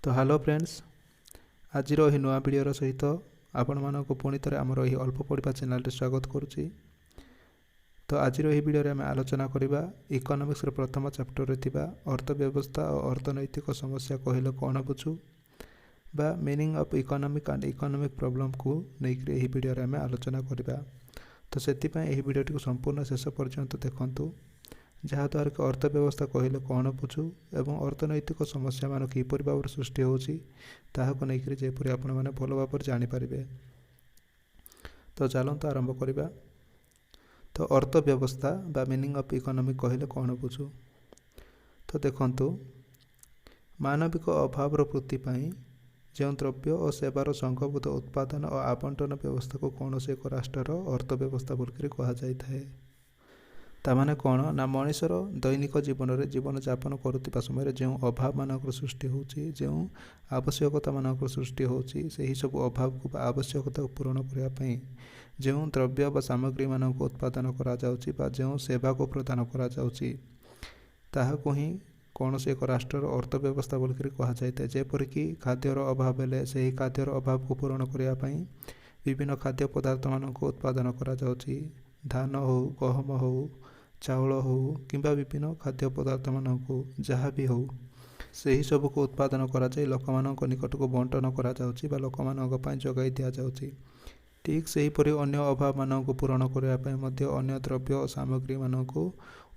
तो hello friends, आज नुआ भिडर सहित आपण मानक पुणी थे आमर यही अल्प पढ़ा चैनल स्वागत करुच्ची। तो आज भिडियो आम आलोचना करवा इकोनॉमिक्स प्रथम चैप्टर रे अर्थव्यवस्था और अर्थनैतिक समस्या कहले कौन बुझू बा meaning of economic and economic problem को लेकर यही भिडियो आम आलोचना करवा। तो से भिडियो संपूर्ण शेष पर्यंत देखूँ जहाँद्वारा कि अर्थव्यवस्था कहले कौन बुझू एवं अर्थनैतिक समस्या मान किपर भाव सृष्टि होकर जेपरी आपण मैंने भल भाव जानीपारे। तो चलते आरंभ करवा। तो अर्थव्यवस्था बा मीनिंग ऑफ इकोनॉमिक कहले कौन बुझू। तो देखंतु मानविक अभाव वृत्ति जो द्रव्य और सेवार संघबद्ध उत्पादन और आवंटन व्यवस्था को कौन से एक राष्ट्र अर्थव्यवस्था बोलिक कहुए। तामाने कौन ना मनीषर दैनिक जीवन में जीवन यापन करुवा समय जो अभाव मानक सृष्टि होची, जो आवश्यकता मानक सृष्टि होची, से ही सब अभाव को आवश्यकता को पूरण करने जो द्रव्य व सामग्री मानक उत्पादन करा जाउची बा जो सेवा को प्रदान करा जाउची ताहाको ही कौन से एक राष्ट्र अर्थव्यवस्था बोलिक कहुए। जेपरिक खाद्यर अभाव हेले से ही खाद्यर अभाव को पूरण करने विभिन्न खाद्य पदार्थ मानक उत्पादन करा जाउची। धान हो, गहम हो, चाउल हो किंबा विभिन्न खाद्य पदार्थ मानक जहाँ भी हो से ही सब को उत्पादन कराए लोक मान निकट को बंटन करा लोक मान जगै दि जाउची। ठीक से हीपरि अन्य अभाव मानक पूरण करने अन्य द्रव्य और सामग्री मानक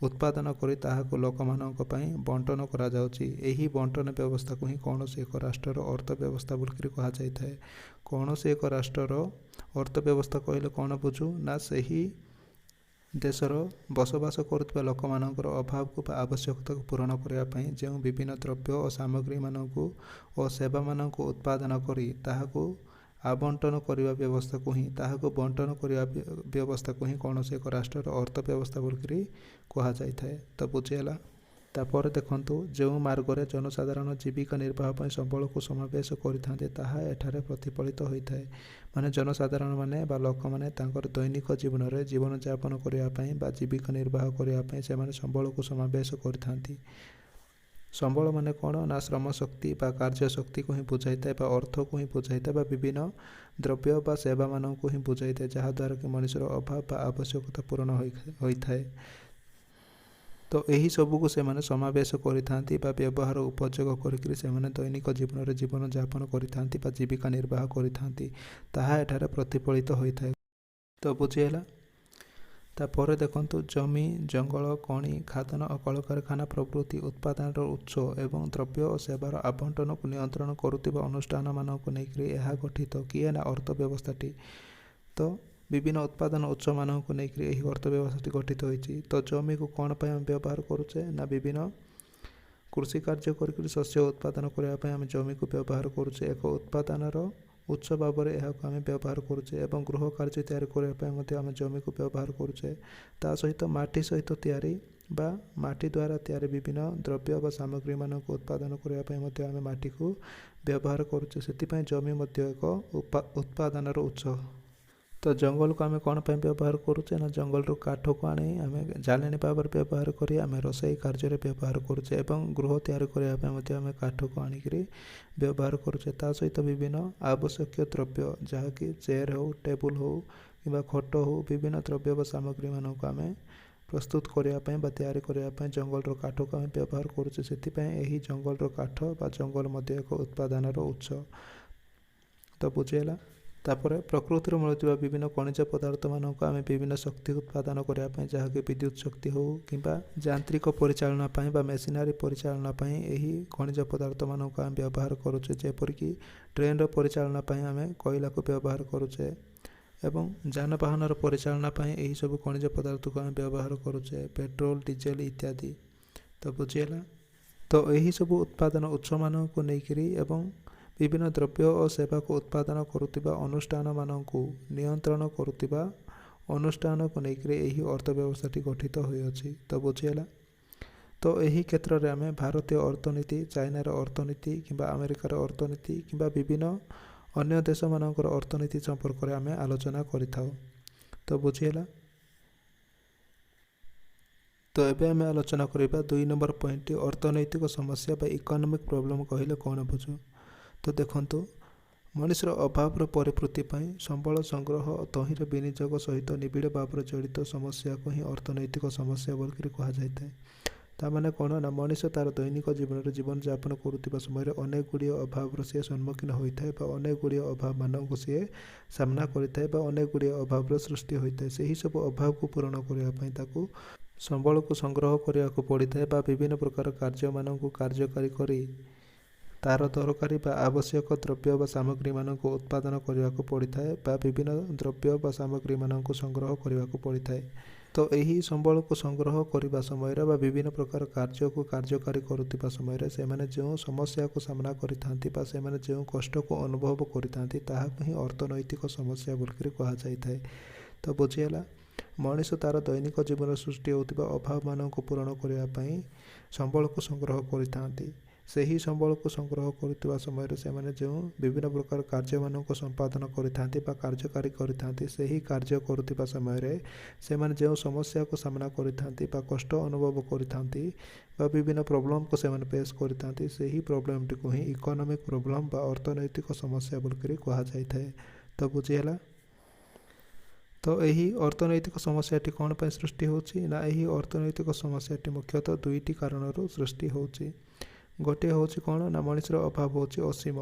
उत्पादन कर ताहाको लोक मानक बंटन करा जाउची। एही बंटन व्यवस्था को ही कौन से एक राष्ट्र अर्थव्यवस्था बोलिक कहुए। कौन से एक राष्ट्र अर्थव्यवस्था कहले कौन बुझू ना सही देशर बसवास करुवा लोक मानकर अभाव को आवश्यकता को पूरण करने जो विभिन्न द्रव्य और सामग्री मानक और सेवा मानक उत्पादन करी ताहाको आवंटन करने व्यवस्था को ही ताहाको बंटन करने व्यवस्था को ही कौन से एक राष्ट्र अर्थव्यवस्था बोलिक कहुए। तो बुझीगला। तापर देखंतु जो मार्गरे जनसाधारण जीविका निर्वाह पर संबल को समावेश करते प्रतिफलित होता है। माने जनसाधारण माने बा लोक माने तांकर दैनिक जीवन में जीवन यापन करने बा जीविका निर्वाह करने से माने संबल को समावेश करथांती। संबल माने कौन ना श्रम शक्ति बा कार्य शक्ति को ही बुझाई था अर्थ को ही बुझाई था विभिन्न द्रव्य बा सेवा मान को ही बुझाई था जहाँद्वारा कि मनुष्यर अभाव बा आवश्यकता पूरण होता है। तो यही सबको से माने समावेश करिथांती बा व्यवहार उपयोग करिकरी से माने दैनिक जीवन में जीवन यापन करिथांती बा जीविका निर्वाह करिथांती ताहा एठारे प्रतिफलित होता है। तो बुझीगला। तापर देखंतु जमी जंगल खनि खादन और कलकारखाना प्रभृति उत्पादन उत्स एवं द्रव्य और सेवार आवंटन को नियंत्रण करुवा अनुष्ठान मानक नहीं गठित किए ना अर्थव्यवस्थाटी। तो विभिन्न उत्पादन उत्स मानक को लेकर यही अर्थव्यवस्था गठित होती। तो जमी को कौन पर आम व्यवहार करुचे ना विभिन्न कृषि कार्य कर शस्य उत्पादन करने आम जमी को व्यवहार करुचे एक उत्पादन उत्स भाव में यह आम व्यवहार करुचे एवं गृह कार्य तैयारी करने आम जमी को व्यवहार करुचे। ता सहित माटी सहित तैयारी बा माटी द्वारा तैयारी विभिन्न द्रव्य व सामग्री मानक उत्पादन करने आम माटी को व्यवहार करुचे। से जमी एक उत्पादन उत्स। तो जंगल को आम कौन व्यवहार करुचे ना जंगल रू काठ को आनी आम जालेनी भाव में व्यवहार करी आम रोसई कार्य व्यवहार करुचे एवं गृह तैयारी करने आम काठ को आणिक व्यवहार करुचे। ता सहित विभिन्न आवश्यक द्रव्य जहाँकि चेयर हो, टेबुल हो कि खट हो विभिन्न द्रव्य व सामग्री मानक आम प्रस्तुत करने तैयारी करने जंगल काठ को आम व्यवहार करुचे। से यही जंगल काठ बा जंगल एक उत्पादन उत्स। तो बुझीगला। तापर प्रकृति मिलुवा विभिन्न खनिज पदार्थ मानक आम विभिन्न शक्ति उत्पादन करने जहाँकि विद्युत शक्ति हो कि यांत्रिक परिचालना बा मेसिनारी परिचालना यही खनिज पदार्थ मानक आम व्यवहार करुचे। जेपरिक ट्रेन परिचालना आम कोयला को व्यवहार करुचे एवं जानवाहन परिचालना यही सब खनिज पदार्थ को आम व्यवहार करुचे पेट्रोल डीजेल इत्यादि। तो बुझीगला। तो यही सब उत्पादन उत्स मानक को लेकर एवं विभिन्न द्रव्य और सेवा को उत्पादन करुवा अनुष्ठान मानक नियंत्रण करुवा अनुष्ठान को लेकर यही अर्थव्यवस्था गठित होती। तो बुझीगला। तो यही क्षेत्र में आम भारतीय अर्थनीति, चाइनार अर्थनीति कि अमेरिकार अर्थनीति कि विभिन्न अन्य देश मानकर अर्थनीति संपर्क में आम आलोचना करिथाउ। तो बुझीगला। तो एबे आम आलोचना करिबा 2 नंबर पॉइंट अर्थनैतिक समस्या बा इकोनॉमिक प्रॉब्लम कहले कौन बुझु। तो देखंतु मनुष्यर अभाव परिपूर्ति संबल संग्रह तहिर विनियोग सहित निबिड़ भाव जड़ित समस्या को ही अर्थनैतिक समस्या बोल कह जाए। ताने कौन ना मनुष्य तार दैनिक जीवन में जीवन यापन करुवा समय अनेक गुड़िया अभाव सी सम्मुखीन होता है, अनेक गुड़िया अभाव मान सी सामना करता है, अनेक गुड़िया अभाव सृष्टि होता है। से सब अभाव को पूरण करने संबल को संग्रह करने को पड़ता है, विभिन्न प्रकार कार्य मान कार्यकारी करी तार दरकारी आवश्यक द्रव्य सामग्री मान उत्पादन करने को पड़ता है, विभिन्न द्रव्य सामग्री मान संग्रह करने को पड़ता है। तो यही संबल को संग्रह करने समय विभिन्न प्रकार कार्य को कार्यकारी करुवा समय से जो समस्या को सामना करें जो कष्ट को अनुभव करता ही अर्थनैतिक समस्या बोल कह जाए। तो बुझीगला मनुष्य तार दैनिक जीवन सृष्टि होता अभाव मान पूरण करने संबल को संग्रह करते। से ही संबल को संग्रह करुवा समय से जो विभिन्न प्रकार कार्य मान संपादन करते कार्यकारी करते से ही कार्य करुवा समय से जो समस्या को सामना करते कष्ट अनुभव करते विभिन्न प्रॉब्लम को से फेस करते से ही प्रॉब्लम टी को ही इकोनॉमिक प्रॉब्लम बा अर्थनैतिक समस्या बोल कह जाए। तो बुझीगला तो यही अर्थनैतिक समस्याटी कौन पर सृष्टि होची ना यही अर्थनैतिक समस्याटी मुख्यतः दुईटी कारण सृष्टि होची। गोटे हूँ कौन ना मनुष्यर अभाव हूँ असीम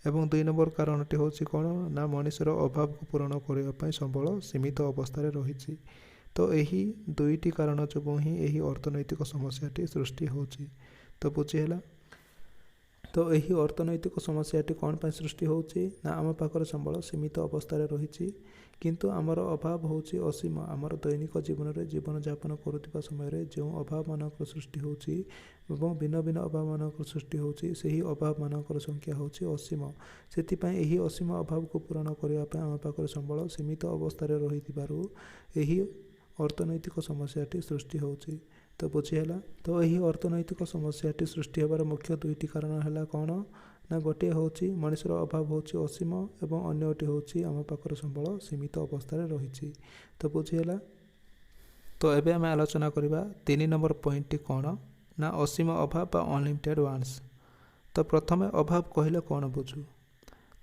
एवं 2 नंबर कारणटी हूँ कौन ना मनुष्यर अभाव को पूरण करने संबल सीमित अवस्था रही। तो यही दुईटी कारण जो ही यही अर्थनैतिक समस्याटी सृष्टि होची। तो बुझीगला तो यही अर्थनैतिक समस्याटी कौन पर सृष्टि होची ना आम पाखर संबल सीमित अवस्था रही किंतु आमर अभाव हूँ असीम। आमर दैनिक जीवन में जीवन यापन करुवा समय जो अभाव मानक सृष्टि होची एवं भिन्न भिन्न अभाव मानक सृष्टि होची से ही अभाव मानक संख्या होची असीम। से यही असीम अभाव को पूरण करने आम पाखर संबल सीमित अवस्था रही यही अर्थनैतिक समस्याटी सृष्टि होची। तो बुझीगला तो यही अर्थनैतिक समस्याटी सृष्टि होबार मुख्य दुईटी कारण है कौन ना गोटे हूँ मनुष्यर अभाव हूँ असीम एवं अन्यटी हूँ आम पाखर संबल सीमित अवस्था रही। तो बुझीगला तो एबे आम आलोचना करवा 3 नंबर पॉइंट कौन ना असीम अभाव अनलिमिटेड वांट्स। तो प्रथम अभाव कहले कौन बुझू।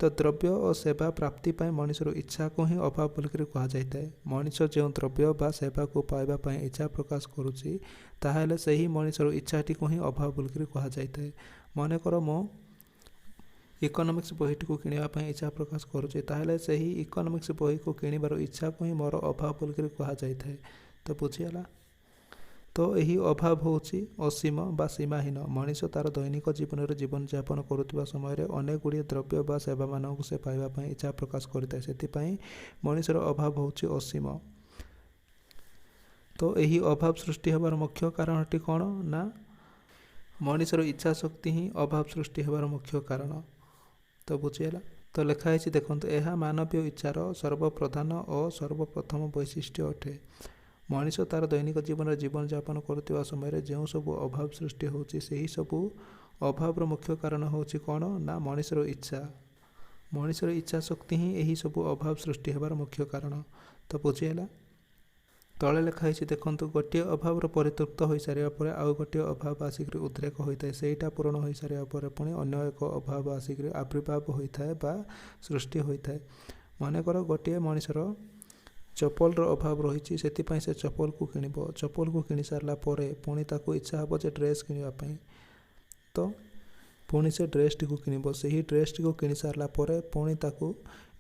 तो द्रव्य और सेवा प्राप्ति मनुष्यर इच्छा को ही अभाव बोल कह जाए। मनुष्य जो द्रव्य बा सेवा को पाइबा इच्छा प्रकाश करुच्ची ताहले से ही मनुष्यर इच्छाटी को ही अभाव बोल कह जाए। मनकर मो इकोनॉमिक्स बहीटी को किणवाई इच्छा प्रकाश करुच्ची ताहले से ही इकोनॉमिक्स बही को किणवार इच्छा को ही मोर अभाव बोल कह जाए। तो बुझीगला तो यही अभाव हूँ असीम बा सीमाहीन। मनुष्य तार दैनिक जीवन में जीवन यापन करुवा समय अनेक गुड़िया द्रव्य बा सेवा मान से पाइबा इच्छा प्रकाश करता है से मनुष्यर अभाव हूँ असीम। तो यही अभाव सृष्टि होबार मुख्य कारणटी कौन ना मनुष्यर इच्छा शक्ति ही अभाव सृष्टि होबार मुख्य कारण। तो बुझीगला तो लिखाई देखो यह मानवीय इच्छार सर्वप्रधान और सर्वप्रथम वैशिष्ट्य अटे। मनुष्य तार दैनिक जीवन में जीवन यापन करुवा समय जो सब अभाव सृष्टि होची से ही सब अभाव मुख्य कारण हूँ कौन ना मनुष्यर इच्छा। मनुष्यर इच्छा शक्ति ही यही सब अभाव सृष्टि होबार मुख्य कारण। तो बुझीगला तले लिखाई देखो गोटे अभाव परितृप्त हो सारे आउ गोटे अभाव आसिक उद्रेक होता है सेटा पूरण हो सारे पुणी अन्य एक अभाव आसिक आविर्भाव होता है बा सृष्टि होता है। मनकर गोटे मनुष्यर चप्पल अभाव रही से चप्पल को किण चप्पल को किणी सारापर पुणी ताको इच्छा हे जे ड्रेस किणापी तो पुणी से ड्रेस टी को किण से ही ड्रेस टी को किणी सारापर पुणी ताको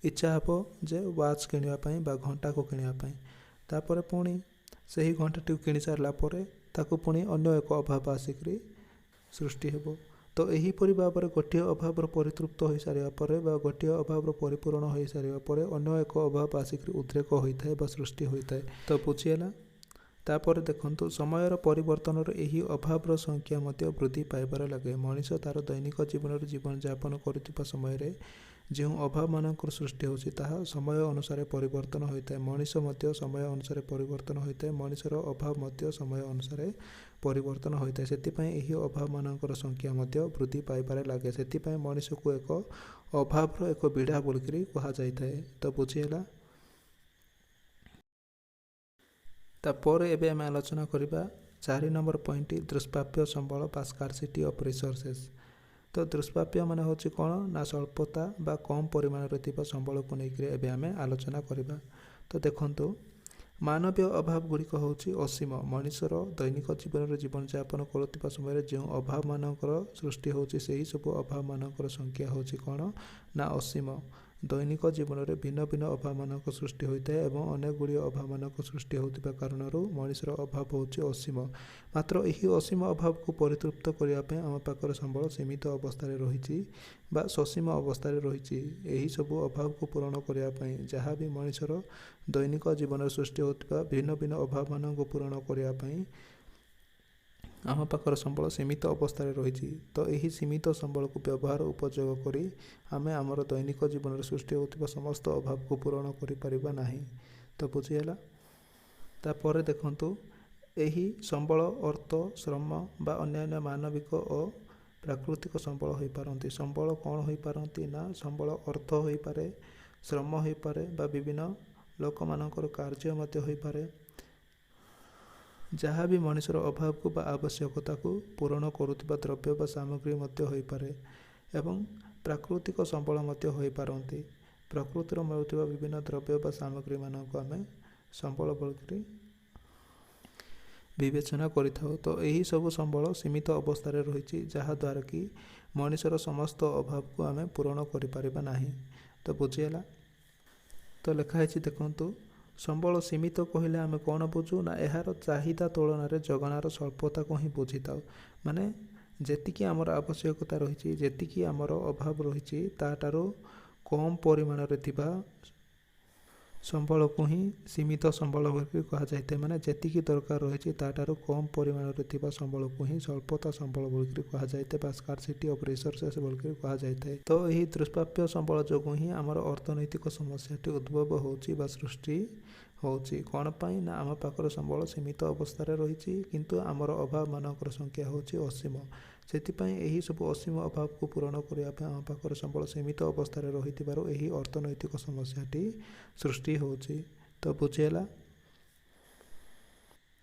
इच्छा हे जे वाच किणापी बा घंटा को किणापी तापर पुणी से ही घंटा टी किणी सारापर ताको पुणी अन्य एक अभाव आसिक सृष्टि हेबो। तो यहीपरि भाव में गोटे अभाव परितृप्त हो सारापर गोटे अभाव परिपूरण हो सारापर अन्य एक अभाव आसिक उद्रेक होता है सृष्टि होता है। तो बुझीगला तापर देखो समय परिवर्तन यही अभाव संख्या वृद्धि पाइबार लगे। मनुष्य तार दैनिक जीवन में जीवन यापन करुवा समय जो अभाव मानक सृष्टि होची ताहा समय अनुसार परिवर्तन होता है। मनुष्य समय अनुसार परिवर्तन होता है मनुष्यर अभाव समय अनुसार परिवर्तन होता है। से यही अभाव मानकर संख्या वृद्धि पाइबार लगे से मनुष्य को एक अभाव एक बीड़ा बोल कह जाए। तो बुझीगला तापर एबे आम आलोचना करवा चारि नंबर पॉइंट दुष्प्राप्य संबल बा स्कार्सिटी ऑफ रिसोर्सेस। तो दुष्प्राप्य माने होची कौन ना स्वल्पता बा कम परिमाण संबल को लेकर एबे आमे आलोचना करिबा। तो देखंतु मानवीय अभाव गुड़िक होची असीम। मनुष्यर दैनिक जीवन जीवनयापन करुवा समय जो अभाव मानकर सृष्टि होची सेही सब अभाव मानकर संख्या होची कौन ना असीम। दैनिक जीवन में भिन्न भिन्न अभाव मानक सृष्टि होता है एवं अनेक गुड़िया अभाव मानक सृष्टि होता कारण मनुष्यर अभाव होची असीम। मात्र यही असीम अभाव को परितृप्त करने आम पाखर संबल सीमित अवस्था रही ससीम अवस्था रही। यही सब अभाव को पूरण करने जहाँ भी मनुष्यर दैनिक जीवन सृष्टि होता भिन्न भिन्न अभाव मान पूरण करने आम पाखर संबल सीमित अवस्था रही। तो यही सीमित संबल को व्यवहार उपयोग करी आमे आमर दैनिक जीवन सृष्टि होता समस्त अभाव को पूरण करिपरिबा नाही। तो बुझीगला। तापर देखंतु यही संबल अर्थ श्रम बा अन्यान्य मानविक और प्राकृतिक संबल हो पारती। संबल कौन हो पारती ना संबल अर्थ हो पारे, श्रम हो पारे बा विभिन्न लोक मानकर कार्य मध्य हो पारे जहाँ भी मनुष्यर अभाव को बा आवश्यकता को पूरण करुवा द्रव्य बा सामग्री मध्य हो पारे एवं प्राकृतिक संबल मध्य हो पारती। प्रकृतिर मिलुवा विभिन्न द्रव्य बा सामग्री मानक आमे संबल बोली विवेचना करिथाउ। तो यही सब संबल सीमित अवस्था रही जहाँद्वारा कि मनुष्यर समस्त अभाव को आमे पूरण करिपरिबा नाही। तो बुझीगला। तो लिखाई देखंतु संबल सीमित कहले आमे कौन बुझू ना यार चाहिदा तुलन जगणार स्वल्पता को ही बुझी था। माने जेतिकी आमर आवश्यकता रही जेतिकी आमर अभाव रही ताटारो कम परिमाण संबल को ही सीमित संबल कहा जाए। माने जेतिकी दरकार रही ताटारो कम परिमाण संबल को ही स्वल्पता संबल बोल कहा जाए बा स्कार्सिटी ऑफ रिसोर्सेस बोल कहा जाए। तो यही दुष्प्राप्य संबल जो ही आमर अर्थनैतिक समस्याटी उद्भव होची बा सृष्टि होची कौन पाई ना आम पाखर संबल सीमित अवस्था रही किंतु आमर अभाव मानकर संख्या होची असीम। सेतिपाई यही सब असीम अभाव को पूरण करने आम पाखर संबल सीमित अवस्था रही यही अर्थनैतिक समस्याटी सृष्टि होची। तो बुझीगला।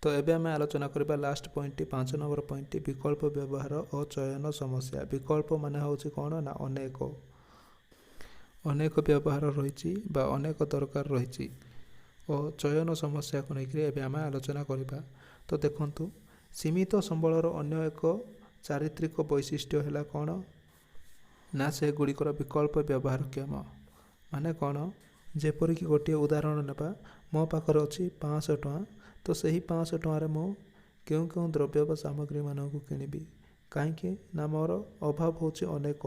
तो एबे आमे आलोचना करबा लास्ट पॉइंट 5 नंबर पॉइंट विकल्प व्यवहार और चयन समस्या। विकल्प माने होची कौन ना अनेक अनेक व्यवहार रही बा अनेक दरकार रही और चयन समस्या को लेकर एबे आमे आलोचना करबा। तो देखंतु सीमित संबलर अन्य एक चारित्रिक वैशिष्ट्य है कौन ना से गुड़िकर विकल्प व्यवहारक्षम। माने कौन जेपरिक गोटे उदाहरण नेबा मो पाखर अच्छी 500 टଙ୍କା तो सही 500 टଙ୍କାର मु क्यों क्यों द्रव्य व सामग्री मानक किनिबी कहीं ना मोर अभाव होची अनेक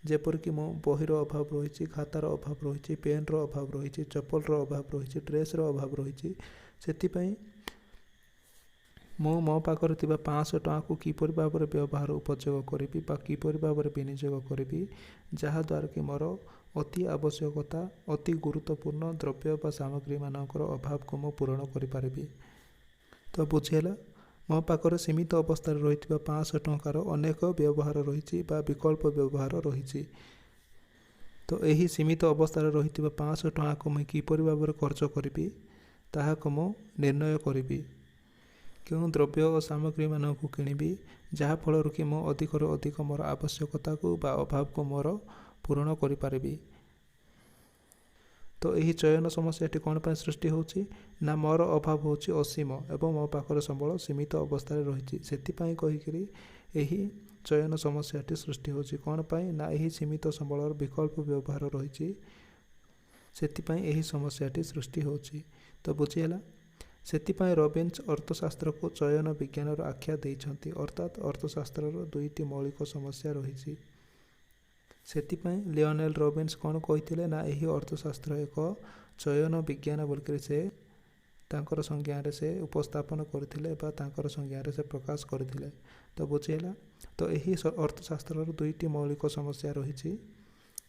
जेपरिक मो बहीर अभाव रही खातार अभाव रही पेन्र अभाव रही चप्पलर अभाव रही ड्रेसर अभाव रही से मो पाखर 500 टଙ୍କା को किपर भाव में व्यवहार उपयोग करी किपर भाव में विनियोग करी जहाँद्वारा कि मोर अति आवश्यकता अति गुरुत्वपूर्ण द्रव्य बा सामग्री मानकर अभाव को मु पूरण करि। तो बुझीगला। मो पाखर सीमित अवस्था रही 500 टଙ୍କାର अनेक व्यवहार रही विकल्प व्यवहार रही। तो यही सीमित अवस्था रही 500 टଙ୍କା को मुझे किपर भाव में खर्च करी ताहाको मु निर्णय करी क्यों द्रव्य और सामग्री मानक किनिबी जहाँफल कि मो अधिक अधिक मोर आवश्यकता को बा अभाव को मोर पूरण करि। तो यही चयन समस्याटी कौन पर सृष्टि होची ना मोर अभाव होची असीम एवं मो पाखर संबल सीमित अवस्था रही सेतिपाई कहिकरी यही चयन समस्याटी सृष्टि होची कौन पाई ना यही सीमित संबलर विकल्प व्यवहार रही सेतिपाई यही समस्याटी सृष्टि होची। तो बुझीगला। सेतिपाई रॉबिन्स अर्थशास्त्र को चयन विज्ञान आख्या देइछंती अर्थात अर्थशास्त्र दुईटी मौलिक समस्या रही। सेतिपाई लियोनेल रॉबिन्स कौन कही ना यही अर्थशास्त्र एक चयन विज्ञान बोलकर से तांकर संज्ञा से उपस्थापन करथिले बा तांकर संज्ञा से प्रकाश करथिले। तो बुझीगला। तो यही अर्थशास्त्र दुईटी मौलिक समस्या रही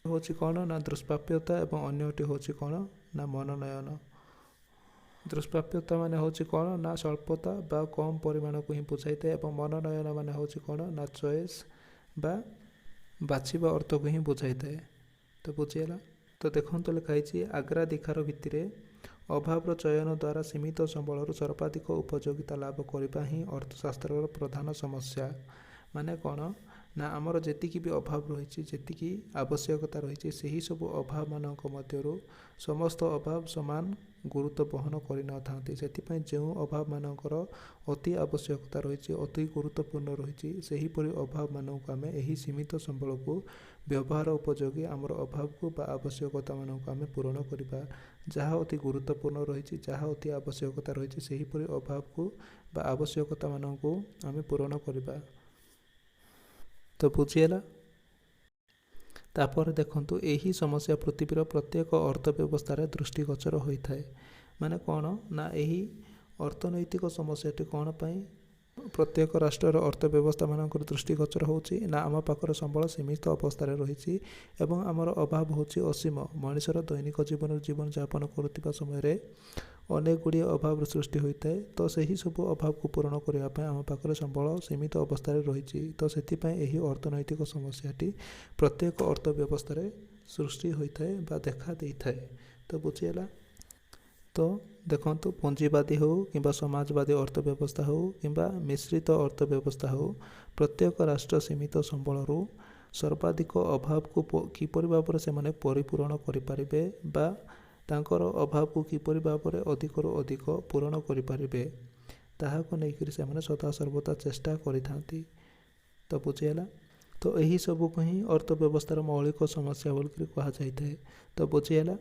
होची कौन ना दुष्प्राप्यता एवं अन्यटी होची कौन ना मनोनयन। दुष्प्राप्यता माने होची कौन ना स्वल्पता बा कम परिमाण को ही बुझाई था एवं मनोनयन माने होची कौन ना चॉइस बा बाछिबा अर्थ को ही बुझाई थाए। तो बुझीगला। तो देखो लिखाई आग्रा दीखार भित्तिरे ଅଭାବର ଚୟନ ଦ୍ୱାରା ସୀମିତ ସମ୍ବଳରୁ ସର୍ବାଧିକ ଉପଯୋଗିତା ଲାଭ କରିବା ହିଁ ଅର୍ଥଶାସ୍ତ୍ରର ପ୍ରଧାନ ସମସ୍ୟା। ମାନେ କ'ଣ ନା ଆମର ଯେତିକି ବି ଅଭାବ ରହିଛି, ଯେତିକି ଆବଶ୍ୟକତା ରହିଛି, ସେହି ସବୁ ଅଭାବମାନଙ୍କ ମଧ୍ୟରୁ ସମସ୍ତ ଅଭାବ ସମାନ ଗୁରୁତ୍ୱ ବହନ କରିନଥାନ୍ତି। ସେଥିପାଇଁ ଯେଉଁ ଅଭାବମାନଙ୍କର ଅତି ଆବଶ୍ୟକତା ରହିଛି, ଅତି ଗୁରୁତ୍ୱପୂର୍ଣ୍ଣ ରହିଛି, ସେହିପରି ଅଭାବମାନଙ୍କୁ ଆମେ ଏହି ସୀମିତ ସମ୍ବଳକୁ ବ୍ୟବହାର ଉପଯୋଗୀ ଆମର ଅଭାବକୁ ବା ଆବଶ୍ୟକତାମାନଙ୍କୁ ଆମେ ପୂରଣ କରିବା। ଯାହା ଅତି ଗୁରୁତ୍ୱପୂର୍ଣ୍ଣ ରହିଛି, ଯାହା ଅତି ଆବଶ୍ୟକତା ରହିଛି, ସେହିପରି ଅଭାବକୁ ବା ଆବଶ୍ୟକତାମାନଙ୍କୁ ଆମେ ପୂରଣ କରିବା। ତ ବୁଝିହେଲା। ତାପରେ ଦେଖନ୍ତୁ, ଏହି ସମସ୍ୟା ପୃଥିବୀର ପ୍ରତ୍ୟେକ ଅର୍ଥ ବ୍ୟବସ୍ଥାରେ ଦୃଷ୍ଟିଗୋଚର ହୋଇଥାଏ। ମାନେ କ'ଣ ନା ଏହି ଅର୍ଥନୈତିକ ସମସ୍ୟାଟି କ'ଣ ପାଇଁ ପ୍ରତ୍ୟେକ ରାଷ୍ଟ୍ରର ଅର୍ଥ ବ୍ୟବସ୍ଥାମାନଙ୍କର ଦୃଷ୍ଟିଗୋଚର ହେଉଛି ନା ଆମ ପାଖରେ ସମ୍ବଳ ସୀମିତ ଅବସ୍ଥାରେ ରହିଛି ଏବଂ ଆମର ଅଭାବ ହେଉଛି ଅସୀମ। ମଣିଷର ଦୈନିକ ଜୀବନରେ ଜୀବନଯାପନ କରୁଥିବା ସମୟରେ ଅନେକ ଗୁଡ଼ିଏ ଅଭାବର ସୃଷ୍ଟି ହୋଇଥାଏ। ତ ସେହି ସବୁ ଅଭାବକୁ ପୂରଣ କରିବା ପାଇଁ ଆମ ପାଖରେ ସମ୍ବଳ ସୀମିତ ଅବସ୍ଥାରେ ରହିଛି। ତ ସେଥିପାଇଁ ଏହି ଅର୍ଥନୈତିକ ସମସ୍ୟାଟି ପ୍ରତ୍ୟେକ ଅର୍ଥ ବ୍ୟବସ୍ଥାରେ ସୃଷ୍ଟି ହୋଇଥାଏ ବା ଦେଖା ଦେଇଥାଏ। ତ ବୁଝିହେଲା। ତ ଦେଖନ୍ତୁ, ପୁଞ୍ଜିବାଦୀ ହେଉ କିମ୍ବା ସମାଜବାଦୀ ଅର୍ଥ ବ୍ୟବସ୍ଥା ହେଉ କିମ୍ବା ମିଶ୍ରିତ ଅର୍ଥ ବ୍ୟବସ୍ଥା ହେଉ, ପ୍ରତ୍ୟେକ ରାଷ୍ଟ୍ର ସୀମିତ ସମ୍ବଳରୁ ସର୍ବାଧିକ ଅଭାବକୁ କିପରି ଭାବରେ ସେମାନେ ପରିପୂରଣ କରିପାରିବେ ବା ତାଙ୍କର ଅଭାବକୁ କିପରି ଭାବରେ ଅଧିକରୁ ଅଧିକ ପୂରଣ କରିପାରିବେ, ତାହାକୁ ନେଇକରି ସେମାନେ ସଦାସର୍ବଦା ଚେଷ୍ଟା କରିଥାନ୍ତି। ତ ବୁଝିହେଲା। ତ ଏହି ସବୁକୁ ହିଁ ଅର୍ଥ ବ୍ୟବସ୍ଥାର ମୌଳିକ ସମସ୍ୟା ବୋଲିକରି କୁହାଯାଇଥାଏ। ତ ବୁଝିହେଲା।